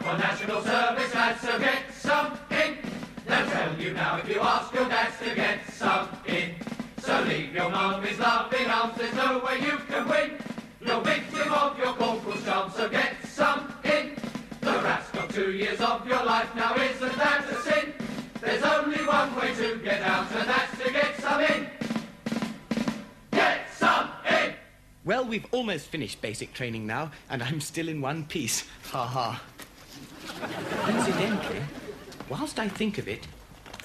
for national service, lads, so get some in. They'll tell you now if you ask your dads to get some in. So leave your mummy's loving arms, there's no way you can win. You're victim of your corporal's charm, so get some in. The rat's got 2 years of your life now, isn't that a sin? There's only one way to get out, and that's to get some in. Get some in! Well, we've almost finished basic training now, and I'm still in one piece. Ha ha. Incidentally, whilst I think of it,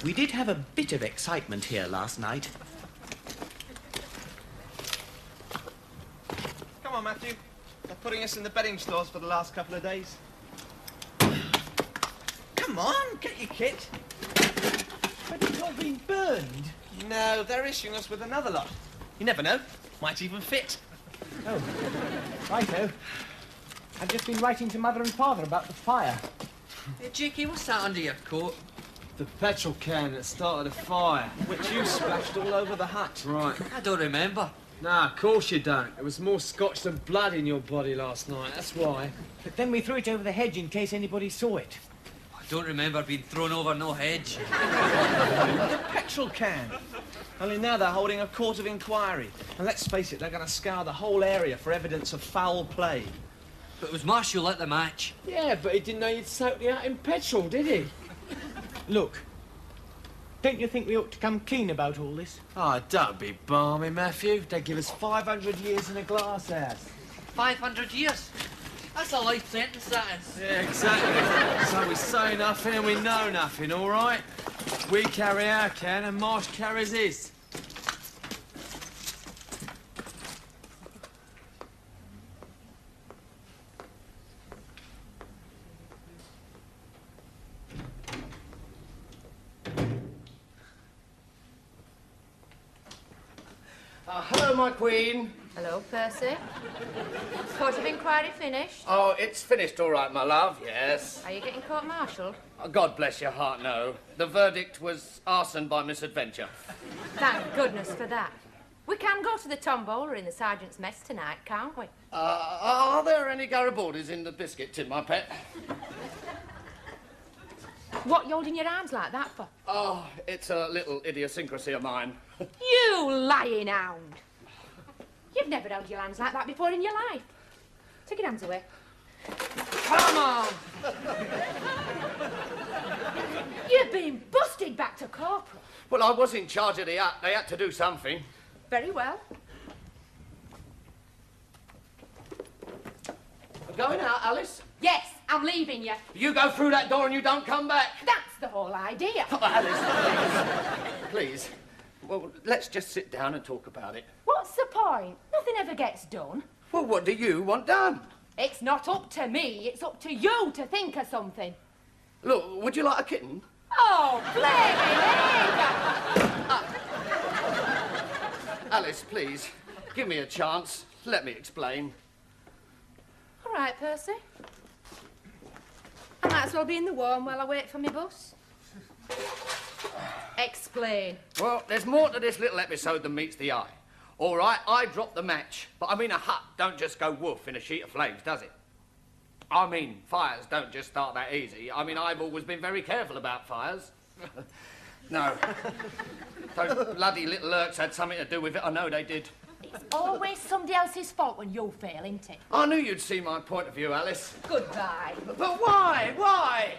we did have a bit of excitement here last night. Come on, Matthew. They're putting us in the bedding stores for the last couple of days. Come on, get your kit. But it's all been burned. No, they're issuing us with another lot. You never know. Might even fit. Oh, righto. I've just been writing to Mother and Father about the fire. Hey, Jakey, what's that under your coat? The petrol can that started a fire. Which you splashed all over the hut. Right. I don't remember. Nah, of course you don't. There was more scotch than blood in your body last night, that's why. But then we threw it over the hedge in case anybody saw it. I don't remember being thrown over no hedge. The petrol can. Only now they're holding a court of inquiry. And let's face it, they're going to scour the whole area for evidence of foul play. But it was Marshall at the match. Yeah, but he didn't know you'd soaked you out in petrol, did he? Look, don't you think we ought to come clean about all this? Oh, don't be balmy, Matthew. They give us 500 years in a glass house. 500 years. That's a life sentence, that is. Yeah, exactly. So we say nothing and we know nothing, all right? We carry our can and Marsh carries his. Hello, my queen. Hello, Percy. Court of inquiry finished? Oh, it's finished all right, my love, yes. Are you getting court-martialed? Oh, God bless your heart, no. The verdict was arson by misadventure. Thank goodness for that. We can go to the tombola in the sergeant's mess tonight, can't we? Are there any Garibaldis in the biscuit tin, my pet? What you holding your arms like that for? Oh, it's a little idiosyncrasy of mine. You lying hound! You've never held your hands like that before in your life. Take your hands away. Come on! You've been busted back to corporal. Well, I was in charge of the hut. They had to do something. Very well. Going out, Alice? Yes, I'm leaving you. You go through that door and you don't come back. That's the whole idea. Oh, Alice, please. Please. Well, let's just sit down and talk about it. What's the point? Nothing ever gets done. Well, what do you want done? It's not up to me, it's up to you to think of something. Look, would you like a kitten? Oh, Alice, please, give me a chance. Let me explain. All right, Percy. I might as well be in the warm while I wait for my bus. Explain. Well, there's more to this little episode than meets the eye. All right, I dropped the match, but I mean a hut don't just go woof in a sheet of flames, does it? I mean, fires don't just start that easy. I mean, I've always been very careful about fires. No. Those bloody little lurks had something to do with it, I know they did. It's always somebody else's fault when you fail, isn't it? I knew you'd see my point of view, Alice. Goodbye. But why? Why?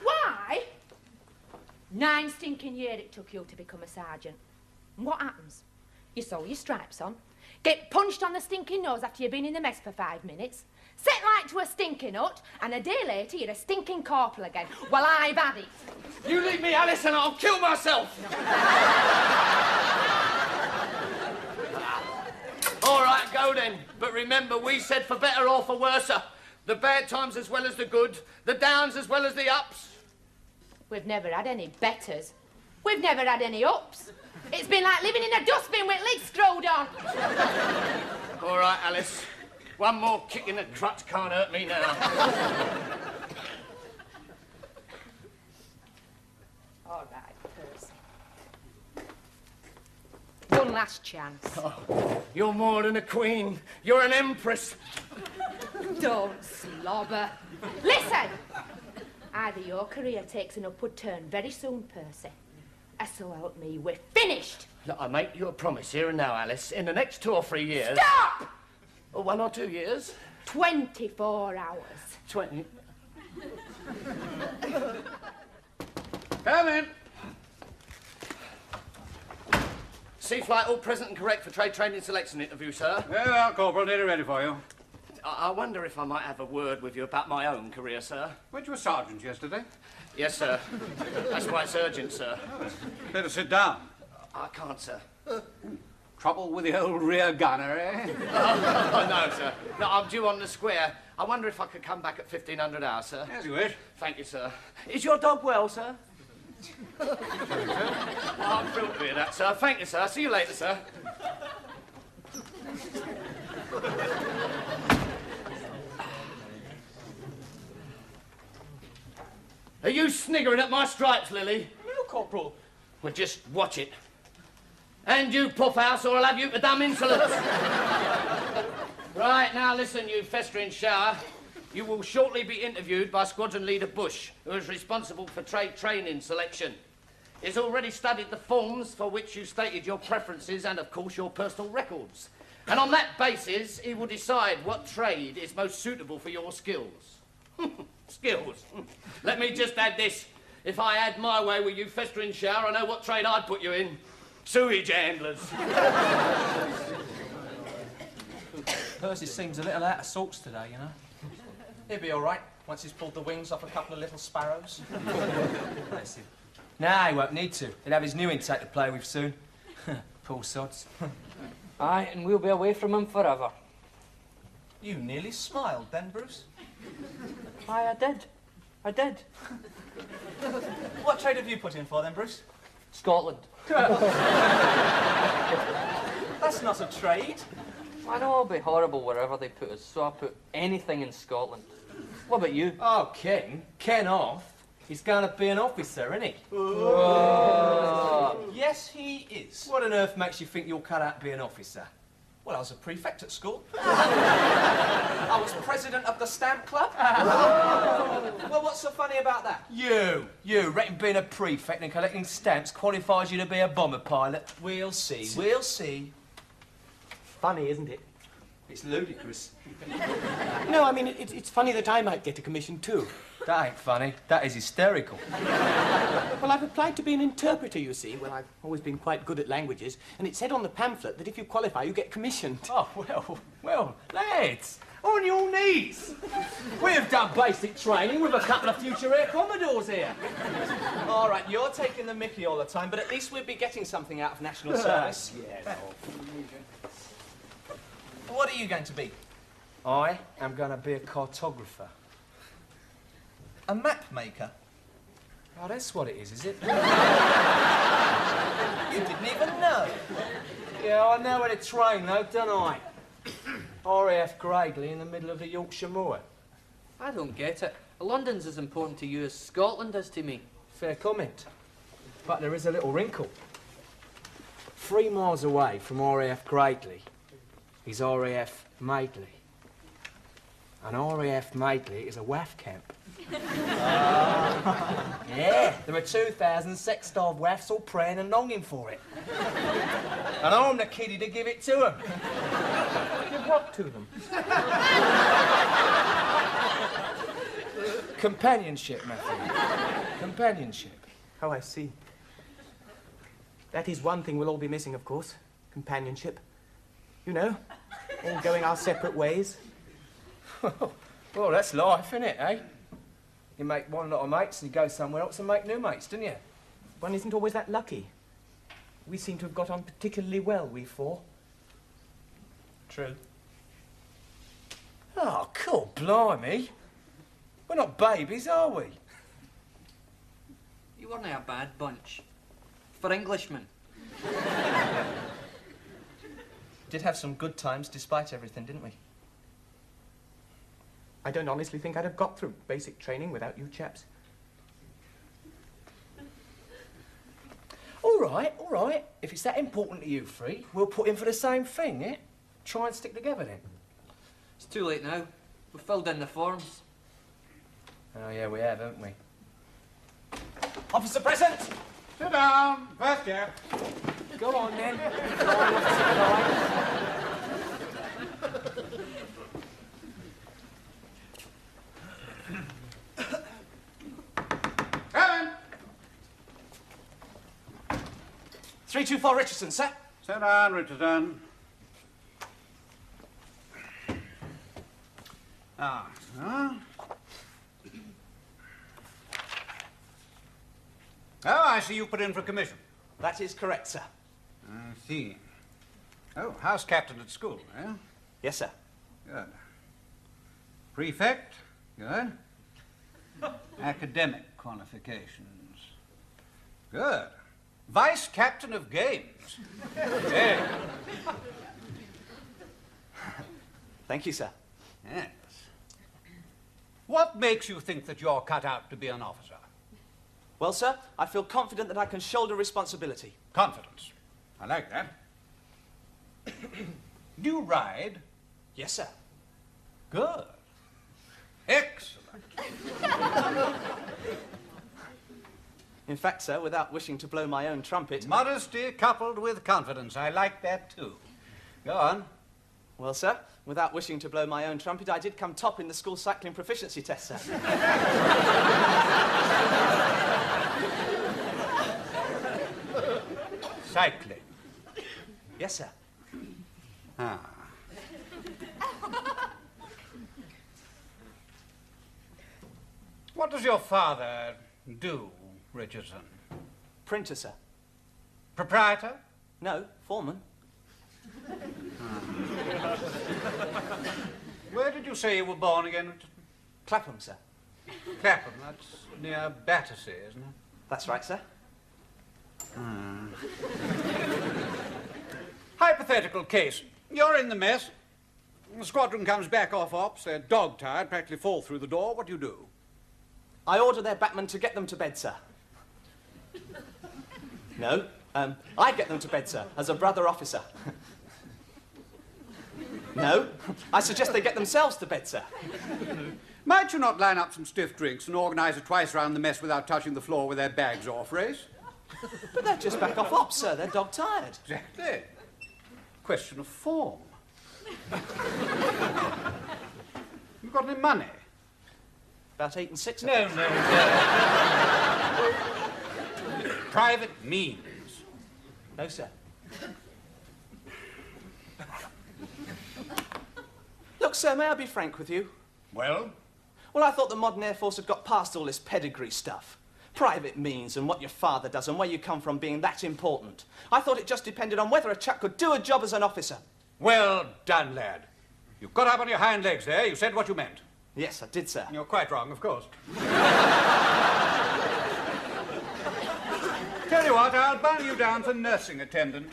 Why? 9 stinking years it took you to become a sergeant. And what happens? You sew your stripes on, get punched on the stinking nose after you've been in the mess for 5 minutes, set light to a stinking hut, and a day later you're a stinking corporal again. Well, I've had it. You leave me, Alice, and I'll kill myself. All right, go then. But remember, we said for better or for worse. The bad times as well as the good, the downs as well as the ups. We've never had any betters. We've never had any ups. It's been like living in a dustbin with legs scrolled on. All right, Alice. One more kick in the crutch can't hurt me now. All right, Percy. One last chance. Oh, you're more than a queen. You're an empress. Don't slobber. Listen! Either your career takes an upward turn very soon, Percy. So help me, we're finished. Look, I make you a promise here and now, Alice. In the next 2 or 3 years... Stop! Or 1 or 2 years. 24 hours. 20... Come in. Sea flight all present and correct for trade training selection interview, sir. Very well, Corporal. Nearly ready for you. I wonder if I might have a word with you about my own career, sir. Weren't you a sergeant yesterday? Yes, sir. That's why it's urgent, sir. Better sit down. I can't, sir. Trouble with the old rear gunner, eh? Oh, no, sir. No, I'm due on the square. I wonder if I could come back at 1500 hours, sir. As you wish. Thank you, sir. Is your dog well, sir? I'm thrilled to hear that, sir. Thank you, sir. See you later, sir. Are you sniggering at my stripes, Lily? No, Corporal. Well, just watch it. And you, Puffhouse, or I'll have you to damn insolence. Right, now listen, you festering shower. You will shortly be interviewed by Squadron Leader Bush, who is responsible for trade training selection. He's already studied the forms for which you stated your preferences and, of course, your personal records. And on that basis, he will decide what trade is most suitable for your skills. Skills. Let me just add this. If I had my way with you festering shower, I know what trade I'd put you in. Sewage handlers. Percy seems a little out of sorts today, you know. He'll be all right once he's pulled the wings off a couple of little sparrows. Bless him. Nah, he won't need to. He'll have his new intake to play with soon. Poor sods. Aye, and we'll be away from him forever. You nearly smiled then, Bruce. Aye, I did. I did. What trade have you put in for then, Bruce? Scotland. That's not a trade. I know it'll be horrible wherever they put us, so I put anything in Scotland. What about you? Oh, Ken off. He's going to be an officer, isn't he? Yes, he is. What on earth makes you think you'll cut out to be an officer? Well, I was a prefect at school. I was president of the stamp club. Well, what's so funny about that? You reckon being a prefect and collecting stamps qualifies you to be a bomber pilot? We'll see, we'll see. Funny, isn't it? It's ludicrous. No, I mean, it's funny that I might get a commission too. That ain't funny. That is hysterical. Well, I've applied to be an interpreter, you see. Well, I've always been quite good at languages, and it said on the pamphlet that if you qualify, you get commissioned. Oh, well, lads, on your knees. We've done basic training with a couple of future Air Commodores here. All right, you're taking the mickey all the time, but at least we'll be getting something out of national service. Yeah, What are you going to be? I am going to be a cartographer. A map maker? Oh, that's what it is it? You didn't even know. Yeah, I know where to train, though, don't I? RAF Gradley in the middle of the Yorkshire Moor. I don't get it. London's as important to you as Scotland is to me. Fair comment. But there is a little wrinkle. 3 miles away from RAF Gradley is RAF Madeley. And RAF Madeley is a WAF camp. Yeah, there are 2,000 sex-starved WAFs all praying and longing for it. And I'm the kiddie to give it to them. Give what to them? Companionship, Matthew. Companionship. Oh, I see. That is one thing we'll all be missing, of course. Companionship. You know, all going our separate ways. Well, that's life, isn't it, eh? You make one lot of mates and you go somewhere else and make new mates, don't you? One isn't always that lucky. We seem to have got on particularly well, we 4. True. Oh, cool, blimey. We're not babies, are we? You weren't a bad bunch. For Englishmen. Did have some good times despite everything, didn't we? I don't honestly think I'd have got through basic training without you chaps. All right. If it's that important to you 3, we'll put in for the same thing, eh? Try and stick together then. It's too late now. We've filled in the forms. Oh, yeah, we have, haven't we? Officer present. Sit down. First chair. Go on, then. Go on, Officer Clyde. Come in. 324 Richardson, sir. Sit down, Richardson. Huh? Oh, I see you put in for commission. That is correct, sir. I see. Oh, house captain at school, eh? Yes, sir. Good. Prefect? Good. Academic qualifications? Good. Vice captain of games? Very. Thank you, sir. Yes. What makes you think that you're cut out to be an officer? Well, sir, I feel confident that I can shoulder responsibility. Confidence. I like that. Do you ride? Yes, sir. Good. Excellent. In fact, sir, without wishing to blow my own trumpet... Modesty coupled with confidence. I like that, too. Go on. Well, sir, without wishing to blow my own trumpet, I did come top in the school cycling proficiency test, sir. Cycling. Yes, sir. Ah. What does your father do, Richardson? Printer, sir. Proprietor? No, foreman. Where did you say you were born again, Richardson? Clapham, sir. Clapham, that's near Battersea, isn't it? That's right, sir. Hypothetical case. You're in the mess. The squadron comes back off ops. They're dog-tired, practically fall through the door. What do you do? I order their batman to get them to bed, sir. No, I get them to bed, sir, as a brother officer. No, I suggest they get themselves to bed, sir. Might you not line up some stiff drinks and organise a twice round the mess without touching the floor with their bags off race? But they're just back off ops, sir. They're dog-tired. Exactly. Question of form. You got any money? About 8 and 6. No. Private means. No, sir. Look, sir, may I be frank with you? Well? Well, I thought the modern Air Force had got past all this pedigree stuff. Private means and what your father does and where you come from being that important. I thought it just depended on whether a chap could do a job as an officer. Well done, lad. You got up on your hind legs there. You said what you meant. Yes, I did, sir. You're quite wrong, of course. Tell you what, I'll bun you down for nursing attendant.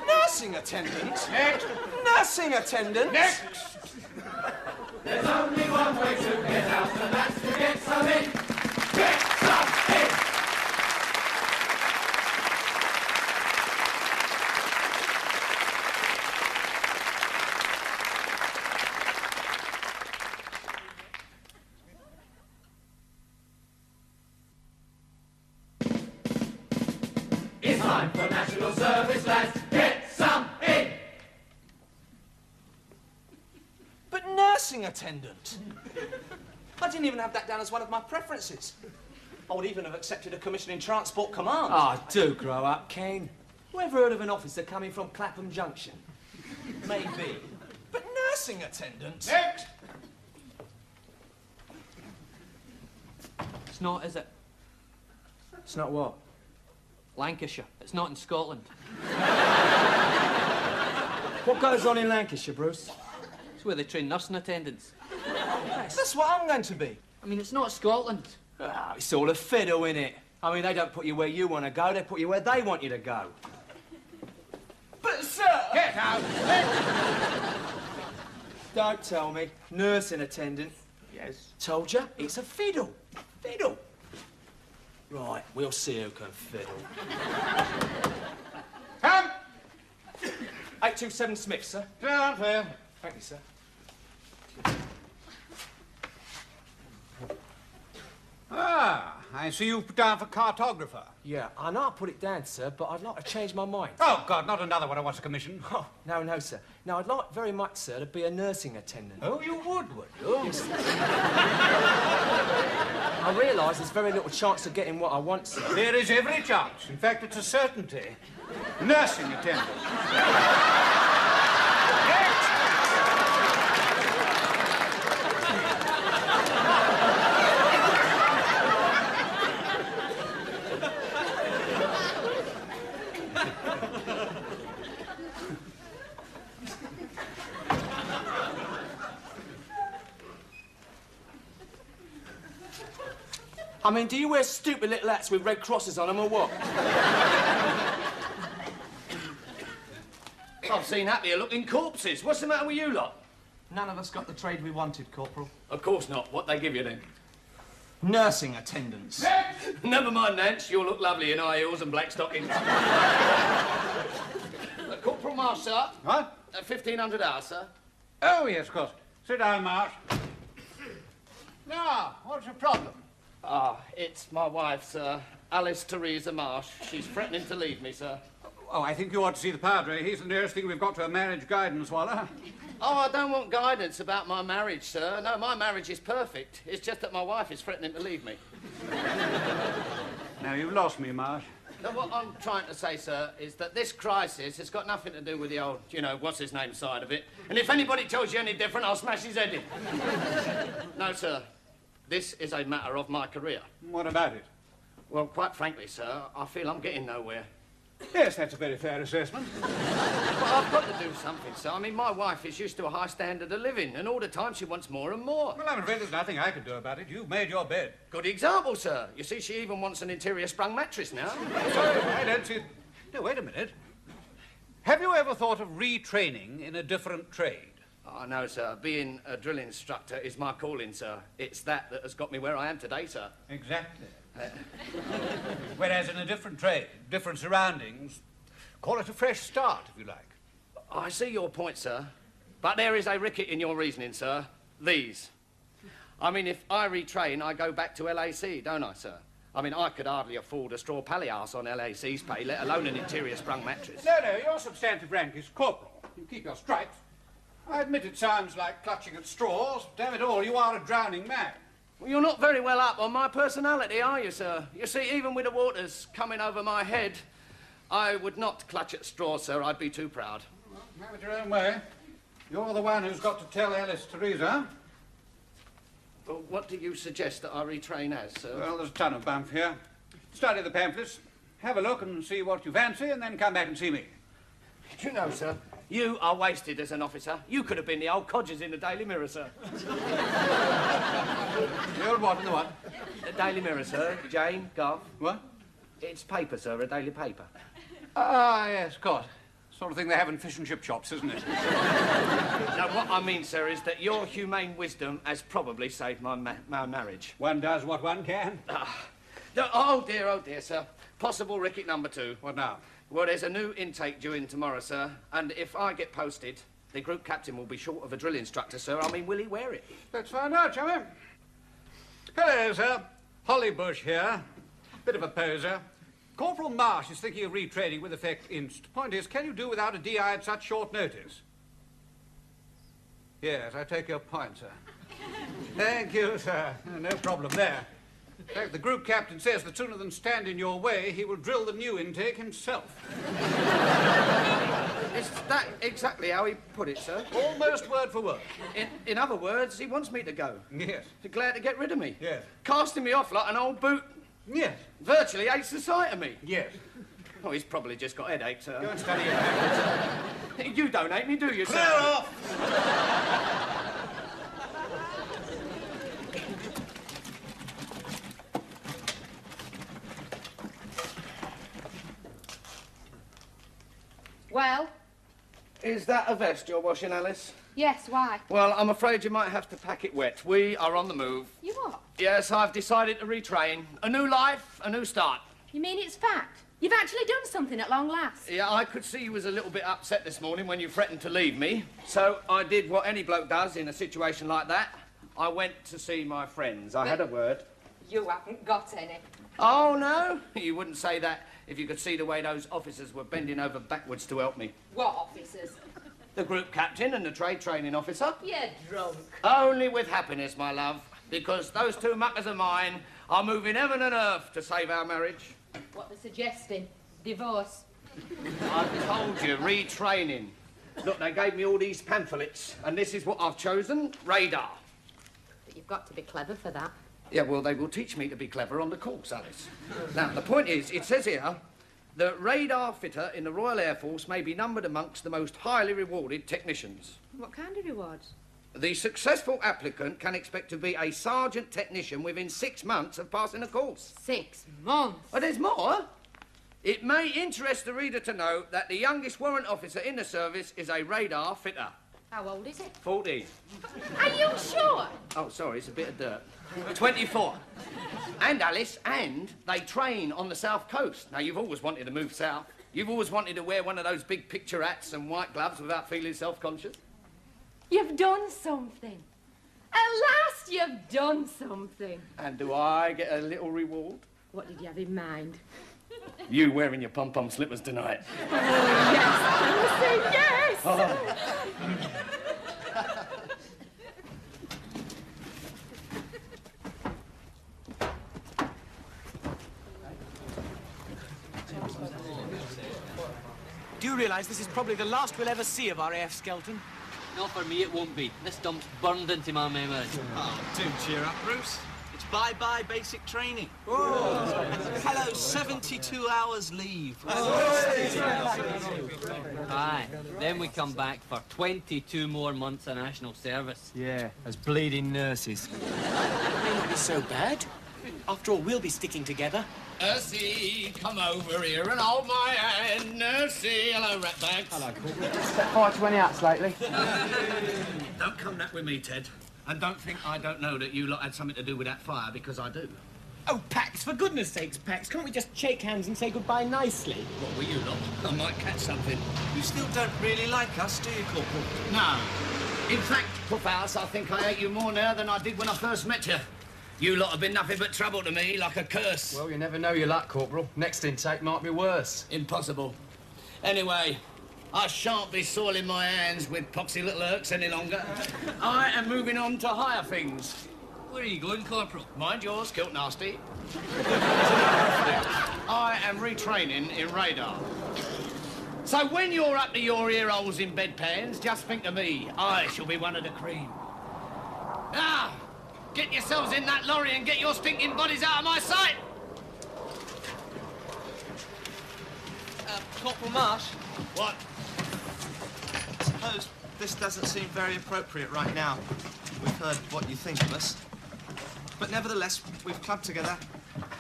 Nursing attendant? Next. Nursing attendant? Next. There's only one way to get out, and that's to get some in. Get some in! It's time for national service, lads. Get some in! But nursing attendant? I didn't even have that down as one of my preferences. I would even have accepted a commission in Transport Command. Oh, do grow up, Ken. Who ever heard of an officer coming from Clapham Junction? Maybe. But nursing attendant? Next. It's not, is it? It's not what? Lancashire. It's not in Scotland. What goes on in Lancashire, Bruce? It's where they train nursing attendants. That's what I'm going to be. I mean, it's not Scotland. Ah, it's all a fiddle, innit? I mean, they don't put you where you want to go, they put you where they want you to go. But, sir... Get out. Don't tell me. Nursing attendant. Yes? Told you, it's a fiddle. Fiddle. Right, we'll see who can fiddle. Come. 827 Smith, sir. Down, fair. Thank you, sir. I see you've put down for cartographer. Yeah, I know I put it down, sir, but I'd like to change my mind. Oh, God, not another one I want to commission. Oh, no, no, sir. No, I'd like very much, sir, to be a nursing attendant. Oh, you would you? Yes. I realise there's very little chance of getting what I want, sir. There is every chance. In fact, it's a certainty. Nursing attendant. I mean, do you wear stupid little hats with red crosses on them or what? I've seen happier-looking corpses. What's the matter with you lot? None of us got the trade we wanted, Corporal. Of course not. What they give you then? Nursing attendants. Never mind, Nance. You'll look lovely in high heels and black stockings. Corporal Marsh, sir. What? 1,500 hours, sir. Oh, yes, of course. Sit down, Marsh. Now, what's your problem? Ah, it's my wife, sir. Alice Theresa Marsh. She's threatening to leave me, sir. Oh, I think you ought to see the Padre. He's the nearest thing we've got to a marriage guidance, Waller. Oh, I don't want guidance about my marriage, sir. No, my marriage is perfect. It's just that my wife is threatening to leave me. Now, you've lost me, Marsh. Now, what I'm trying to say, sir, is that this crisis has got nothing to do with the old, what's-his-name side of it. And if anybody tells you any different, I'll smash his head in. No, sir. This is a matter of my career. What about it? Well, quite frankly, sir, I feel I'm getting nowhere. Yes, that's a very fair assessment. But I've got to do something, sir. I mean, my wife is used to a high standard of living, and all the time she wants more and more. Well, I'm afraid there's nothing I can do about it. You've made your bed. Good example, sir. You see, she even wants an interior-sprung mattress now. Sorry, I don't see... No, wait a minute. Have you ever thought of retraining in a different trade? Oh, no, sir. Being a drill instructor is my calling, sir. It's that has got me where I am today, sir. Exactly. Whereas in a different trade, different surroundings, call it a fresh start, if you like. I see your point, sir. But there is a ricket in your reasoning, sir. These. I mean, if I retrain, I go back to LAC, don't I, sir? I mean, I could hardly afford a straw palliasse on LAC's pay, let alone an interior-sprung mattress. No, your substantive rank is corporal. You keep your stripes. I admit it sounds like clutching at straws. Damn it all, you are a drowning man. Well, you're not very well up on my personality, are you, sir? You see, even with the waters coming over my head, I would not clutch at straws, sir. I'd be too proud. Well, have it your own way. You're the one who's got to tell Alice Theresa. Well, what do you suggest that I retrain as, sir? Well, there's a ton of bump here. Study the pamphlets, have a look and see what you fancy, and then come back and see me. You know, sir, you are wasted as an officer. You could have been the old codgers in the Daily Mirror, sir. The old what and the what? The Daily Mirror, sir. Jane, Garth. What? It's paper, sir, a daily paper. Ah, yes, of course. Sort of thing they have in fish and chip shops, isn't it? Now, what I mean, sir, is that your humane wisdom has probably saved my marriage. One does what one can. Oh, dear, sir. Possible ricket number 2. What now? Well, there's a new intake due in tomorrow, sir, and if I get posted, the group captain will be short of a drill instructor, sir. I mean, will he wear it? Let's find out, shall we? Hello, sir. Hollybush here. Bit of a poser. Corporal Marsh is thinking of retraining with effect inst. Point is, can you do without a DI at such short notice? Yes, I take your point, sir. Thank you, sir. No problem there. In fact, the group captain says that sooner than stand in your way, he will drill the new intake himself. Is that exactly how he put it, sir? Almost word for word. In other words, he wants me to go. Yes. He's glad to get rid of me. Yes. Casting me off like an old boot. Yes. Virtually hates the sight of me. Yes. Oh, he's probably just got headache, sir. Go and study your language. You don't hate me, do you, sir? Clear off! Well? Is that a vest you're washing, Alice? Yes, why? Well, I'm afraid you might have to pack it wet. We are on the move. You what? Yes, I've decided to retrain. A new life, a new start. You mean it's fact? You've actually done something at long last. Yeah, I could see you was a little bit upset this morning when you threatened to leave me. So I did what any bloke does in a situation like that. I went to see my friends. I had a word. You haven't got any. Oh, no? You wouldn't say that if you could see the way those officers were bending over backwards to help me. What officers? The group captain and the trade training officer. You're drunk. Only with happiness, my love, because those two muckers of mine are moving heaven and earth to save our marriage. What they're suggesting? Divorce. I told you, retraining. Look, they gave me all these pamphlets, and this is what I've chosen, radar. But you've got to be clever for that. Yeah, well, they will teach me to be clever on the course, Alice. Now, the point is, it says here, the radar fitter in the Royal Air Force may be numbered amongst the most highly rewarded technicians. What kind of rewards? The successful applicant can expect to be a sergeant technician within 6 months of passing the course. 6 months? Oh, there's more. It may interest the reader to know that the youngest warrant officer in the service is a radar fitter. How old is it? 14. Are you sure? Oh, sorry, it's a bit of dirt. 24. And, Alice, and they train on the south coast. Now, you've always wanted to move south. You've always wanted to wear one of those big picture hats and white gloves without feeling self-conscious. You've done something. At last you've done something. And do I get a little reward? What did you have in mind? You wearing your pom-pom slippers tonight. Oh, yes, I will say yes. Oh. Do you realise this is probably the last we'll ever see of RAF Skelton? Not for me, it won't be. This dump's burned into my memory. Oh, do cheer up, Bruce. It's bye-bye basic training. Hello, 72 hours leave. Aye. Then we come back for 22 more months of national service. Yeah, as bleeding nurses. It may not be so bad. After all, we'll be sticking together. Nursey, come over here and hold my hand. Nursey, hello, ratbags. Hello, Corporal. Just set fire to any huts lately. Don't come that with me, Ted. And don't think I don't know that you lot had something to do with that fire, because I do. Oh, Pax, for goodness sakes, Pax, can't we just shake hands and say goodbye nicely? What were you lot? I might catch something. You still don't really like us, do you, Corporal? No. In fact, Puffhouse, I think I hate you more now than I did when I first met you. You lot have been nothing but trouble to me, like a curse. Well, you never know your luck, Corporal. Next intake might be worse. Impossible. Anyway, I shan't be soiling my hands with poxy little irks any longer. I am moving on to higher things. Where are you going, Corporal? Mind yours, kilt nasty. I am retraining in radar. So when you're up to your ear holes in bedpans, just think of me. I shall be one of the cream. Now, get yourselves in that lorry and get your stinking bodies out of my sight. Corporal Marsh? What? I suppose this doesn't seem very appropriate right now. We've heard what you think of us. But nevertheless, we've clubbed together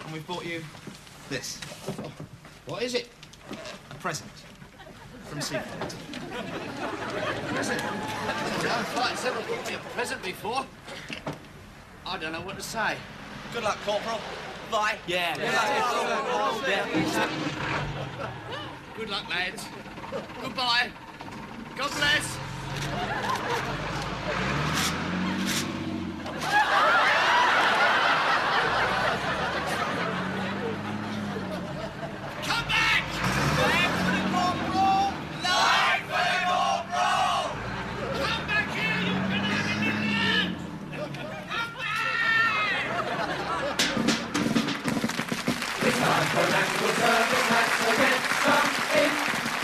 and we've brought you this. What is it? A present from Seaford. Present? I've quite several brought me a present before. I don't know what to say. Good luck, Corporal. Bye. Yeah. Good luck, lads. Goodbye. God bless. Come back! Back for the corporal! Back for the corporal! Come back here, you conniving little man! Come back! It's time for national service, that's to get some in.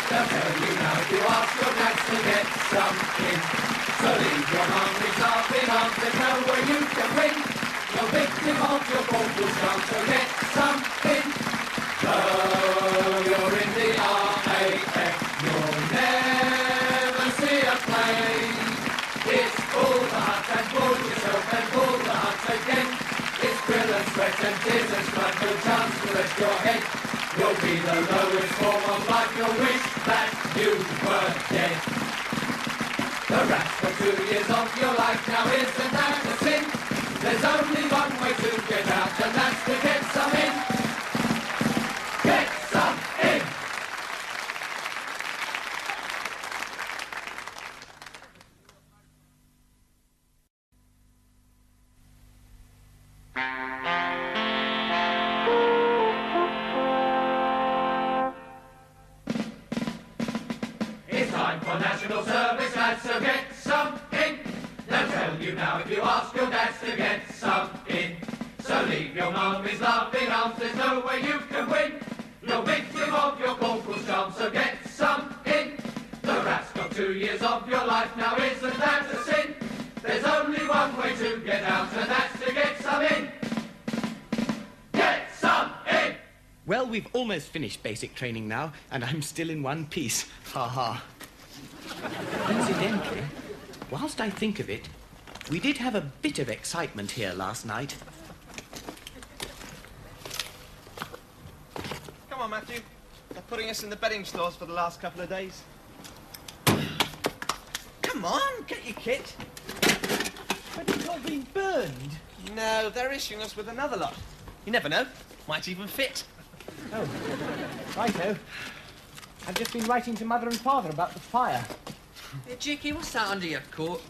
They'll tell you now if you ask your dads to get some in. So leave your mummies laughing arms, there's nowhere you can win. You're victim of your mortal charm, so get some in. Though you're in the RAF, you'll never see a plane. It's pull the hut and pull yourself and pull the hut again. It's thrill and sweat and tears and blood, no chance to rest your head. You'll be the lowest form of life, you'll wish that you were dead. The rats for 2 years of your life, now isn't that a sin? There's only one way to get out, and that's to get some in. Get some in! for national service, lads, so get some in. They'll tell you now if you ask your dads to get some in. So leave your mummy's loving arms, there's no way you can win. You're victim of your corporal's charm, so get some in. The rat's got 2 years of your life, now isn't that a sin? There's only one way to get out, and that's to get some in. Get some in! Well, we've almost finished basic training now, and I'm still in one piece. Ha ha. Incidentally, whilst I think of it, we did have a bit of excitement here last night. Come on, Matthew. They're putting us in the bedding stores for the last couple of days. Come on, get your kit. But it's all been burned. No, they're issuing us with another lot. You never know. Might even fit. Oh, righto. I've just been writing to Mother and Father about the fire. Hey, Jakey, what's that under your coat?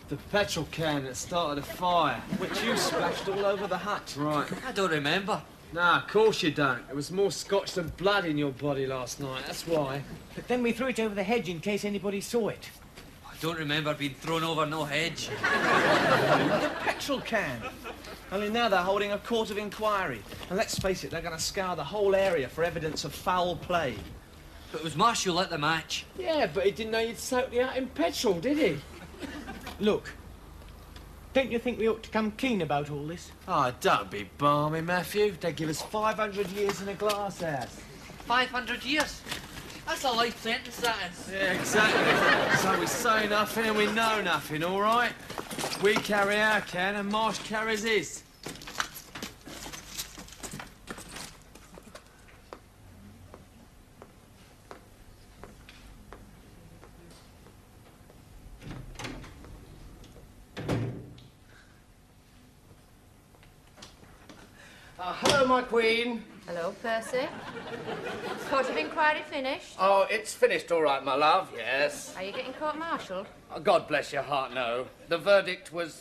The petrol can that started a fire. Which you splashed all over the hut. Right. I don't remember. Nah, of course you don't. There was more scotch than blood in your body last night, that's why. But then we threw it over the hedge in case anybody saw it. I don't remember being thrown over no hedge. The petrol can. Only now they're holding a court of inquiry. And let's face it, they're going to scour the whole area for evidence of foul play. But it was Marshall at the match. Yeah, but he didn't know you'd soaked you out in petrol, did he? Look, don't you think we ought to come clean about all this? Oh, don't be balmy, Matthew. They give us 500 years in a glass house. 500 years? That's a life sentence, that is. Yeah, exactly. So we say nothing and we know nothing, all right? We carry our can and Marsh carries his. Hello, my queen. Hello, Percy. Court of inquiry finished? Oh, it's finished all right, my love, yes. Are you getting court-martialed? God bless your heart, no. The verdict was